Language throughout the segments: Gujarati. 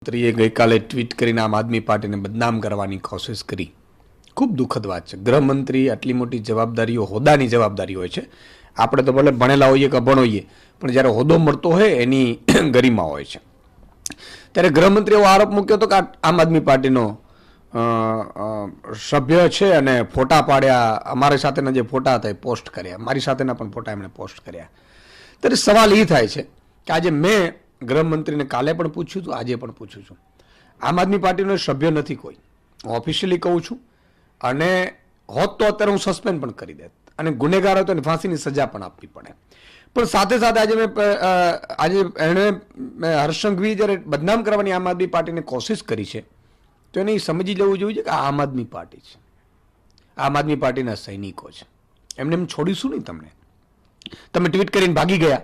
ગૃહમંત્રીએ ગઈકાલે ટ્વીટ કરીને આમ આદમી પાર્ટીને બદનામ કરવાની કોશિશ કરી. ખૂબ દુઃખદ વાત છે. ગૃહમંત્રી આટલી મોટી જવાબદારીઓ, હોદ્દાની જવાબદારી હોય છે. આપણે તો ભલે ભણેલા હોઈએ કે અભણ હોઈએ, પણ જ્યારે હોદ્દો મળતો હોય એની ગરિમા હોય છે. ત્યારે ગૃહમંત્રીએ એવો આરોપ મૂક્યો હતો કે આમ આદમી પાર્ટીનો સભ્ય છે અને ફોટા પાડ્યા, અમારી સાથેના જે ફોટા હતા એ પોસ્ટ કર્યા, મારી સાથેના પણ ફોટા એમણે પોસ્ટ કર્યા. ત્યારે સવાલ એ થાય છે કે આજે મેં ગૃહમંત્રીને કાલે પણ પૂછ્યું હતું, આજે પણ પૂછું છું. આમ આદમી પાર્ટીનો સભ્ય નથી કોઈ, હું ઓફિશિયલી કહું છું. અને હોત તો અત્યારે હું સસ્પેન્ડ પણ કરી દેત અને ગુનેગાર હતો ને ફાંસીની સજા પણ આપવી પડે. પણ સાથે સાથે આજે એણે હર્ષ સંઘવી જ્યારે બદનામ કરવાની આમ આદમી પાર્ટીને કોશિશ કરી છે, તો એને સમજી લેવું જોઈએ કે આ આમ આદમી પાર્ટી છે, આમ આદમી પાર્ટીના સૈનિકો છે. એમને એમ છોડીશું નહીં તમને. તમે ટ્વીટ કરીને ભાગી ગયા.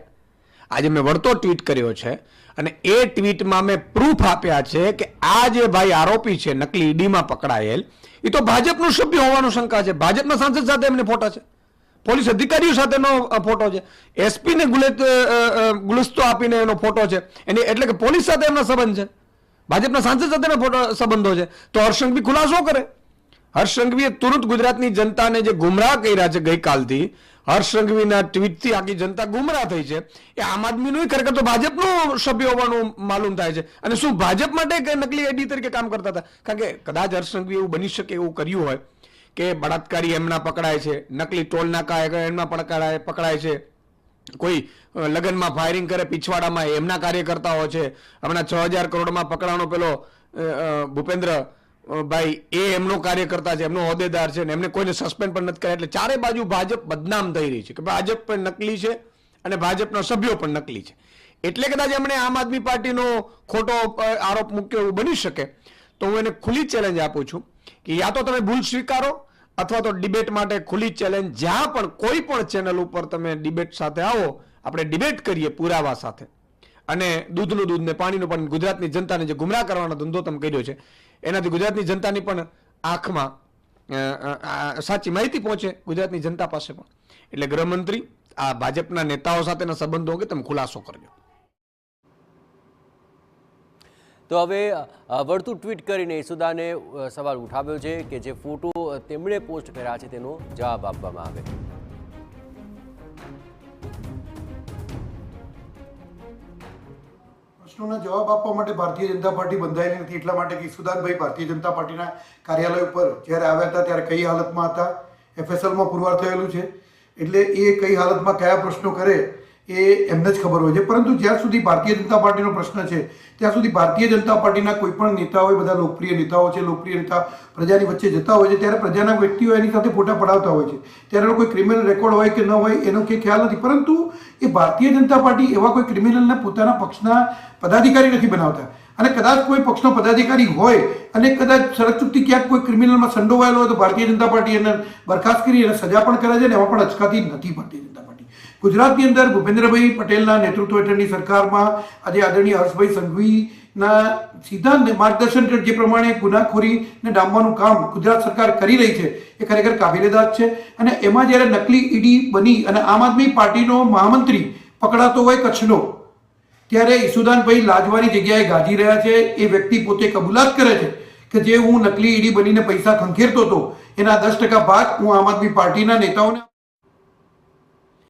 આજે મેં વળતો ટ્વીટ કર્યો છે અને એ ટ્વીટમાં મેં પ્રૂફ આપ્યા છે કે આ જે ભાઈ આરોપી છે નકલી ઈડીમાં પકડાયેલ, એ તો ભાજપનો સભ્ય હોવાનો શંકા છે. ભાજપના સાંસદ સાથે એમને ફોટા છે, પોલીસ અધિકારીઓ સાથેનો ફોટો છે, એસપીને ગુલસ્તો આપીને એનો ફોટો છે, એટલે કે પોલીસ સાથે એમના સંબંધ છે, ભાજપના સાંસદ સાથેના ફોટો સંબંધો છે. તો હર્ષ સંઘવી ખુલાસો કરે. હર્ષ સંઘવીએ તુરંત ગુજરાતની જનતાને જે ગુમરાહ કર્યા છે ગઈકાલથી, હર્ષ સંઘવીના ટ્વીટથી આખી જનતા ગુમરાહ થઈ છે. એ આમ આદમીનું ખરેખર તો ભાજપનો સભ્ય હોવાનું માલુમ થાય છે. અને શું ભાજપ માટે નકલી એડી તરીકે કામ કરતા હતા? કારણ કે કદાચ હર્ષ સંઘવી એવું બની શકે એવું કર્યું હોય કે બળાત્કારી એમના પકડાય છે, નકલી ટોલ નાકા એમના પકડાય છે, કોઈ લગ્નમાં ફાયરિંગ કરે પીછવાડામાં એમના કાર્યકર્તાઓ છે, હમણાં 6,000 કરોડમાં પકડાનો પેલો ભૂપેન્દ્ર ભાઈ એ એમનો કાર્યકર્તા છે, એમનો હોદ્દેદાર છે, ને એમને કોઈને સસ્પેન્ડ પણ નથી કર્યા. એટલે ચારે બાજુ ભાજપ બદનામ થઈ રહી છે કે ભાજપ પણ નકલી છે અને ભાજપના સભ્યો પણ નકલી છે. એટલે કદાચ એમણે આમ આદમી પાર્ટીનો ખોટો આરોપ મૂક્યો એવું બની શકે. તો હું એને ખુલ્લી ચેલેન્જ આપું છું કે યા તો તમે ભૂલ સ્વીકારો અથવા તો ડિબેટ માટે ખુલ્લી ચેલેન્જ, જ્યાં પણ કોઈ પણ ચેનલ ઉપર તમે ડિબેટ સાથે આવો, આપણે ડિબેટ કરીએ પુરાવા સાથે. અને દૂધનું દૂધ ને પાણીનું પાણી. ગુજરાતની જનતાને જે ગુમરાહ કરવાનો ધંધો તમે કર્યો છે એનાથી ગુજરાતની જનતાની પણ આંખમાં સાચી માહિતી પહોંચે ગુજરાતની જનતા પાસે પણ. એટલે ગૃહમંત્રી આ ભાજપના નેતાઓ સાથેના સંબંધો અંગે તમે ખુલાસો કરજો. તો હવે વળતું ટ્વીટ કરીને યશોદાને સવાલ ઉઠાવ્યો છે કે જે ફોટો તેમણે પોસ્ટ કર્યા છે તેનો જવાબ આપવામાં આવે. પ્રશ્નોના જવાબ આપવા માટે ભારતીય જનતા પાર્ટી બંધાયેલી નથી. એટલા માટે કે યશુદાનભાઈ ભારતીય જનતા પાર્ટીના કાર્યાલય ઉપર જ્યારે આવ્યા હતા ત્યારે કઈ હાલતમાં હતા, FSLમાં પુરવાર થયેલું છે, એટલે એ કઈ હાલતમાં કયા પ્રશ્નો કરે એ એમને જ ખબર હોય છે. પરંતુ જ્યાં સુધી ભારતીય જનતા પાર્ટીનો પ્રશ્ન છે ત્યાં સુધી ભારતીય જનતા પાર્ટીના કોઈ પણ નેતાઓ, બધા લોકપ્રિય નેતાઓ છે, લોકપ્રિય નેતા પ્રજાની વચ્ચે જતા હોય છે ત્યારે પ્રજાના વ્યક્તિઓ એની સાથે ફોટા પડાવતા હોય છે. ત્યારે એનો કોઈ ક્રિમિનલ રેકોર્ડ હોય કે ન હોય એનો કંઈ ખ્યાલ નથી. પરંતુ એ ભારતીય જનતા પાર્ટી એવા કોઈ ક્રિમિનલને પોતાના પક્ષના પદાધિકારી નથી બનાવતા. અને કદાચ કોઈ પક્ષનો પદાધિકારી હોય અને કદાચ સડક ક્યાંક કોઈ ક્રિમિનલમાં સંડોવાયેલો હોય તો ભારતીય જનતા પાર્ટી એને બરખાસ્ત કરી અને સજા પણ કરે છે ને એમાં પણ અચકાતી નથી ભારતીય જનતા પાર્ટી. ગુજરાતની અંદર ભૂપેન્દ્રભાઈ પટેલના નેતૃત્વ હેઠળની સરકારમાં આજે આદરણીય હર્ષભાઈ સંઘવીના સીધા માર્ગદર્શન જે પ્રમાણે ગુનાખોરીને ડામવાનું કામ ગુજરાત સરકાર કરી રહી છે એ ખરેખર કાબિલેદાદ છે. અને એમાં જ્યારે નકલી ઈડી બની અને આમ આદમી પાર્ટીનો મહામંત્રી પકડાતો હોય કચ્છનો, ત્યારે યશુદાનભાઈ લાજવાની જગ્યાએ ગાજી રહ્યા છે. એ વ્યક્તિ પોતે કબૂલાત કરે છે કે જે હું નકલી ઈડી બનીને પૈસા ખંખેરતો હતો એના 10% ભાગ હું આમ આદમી પાર્ટીના નેતાઓને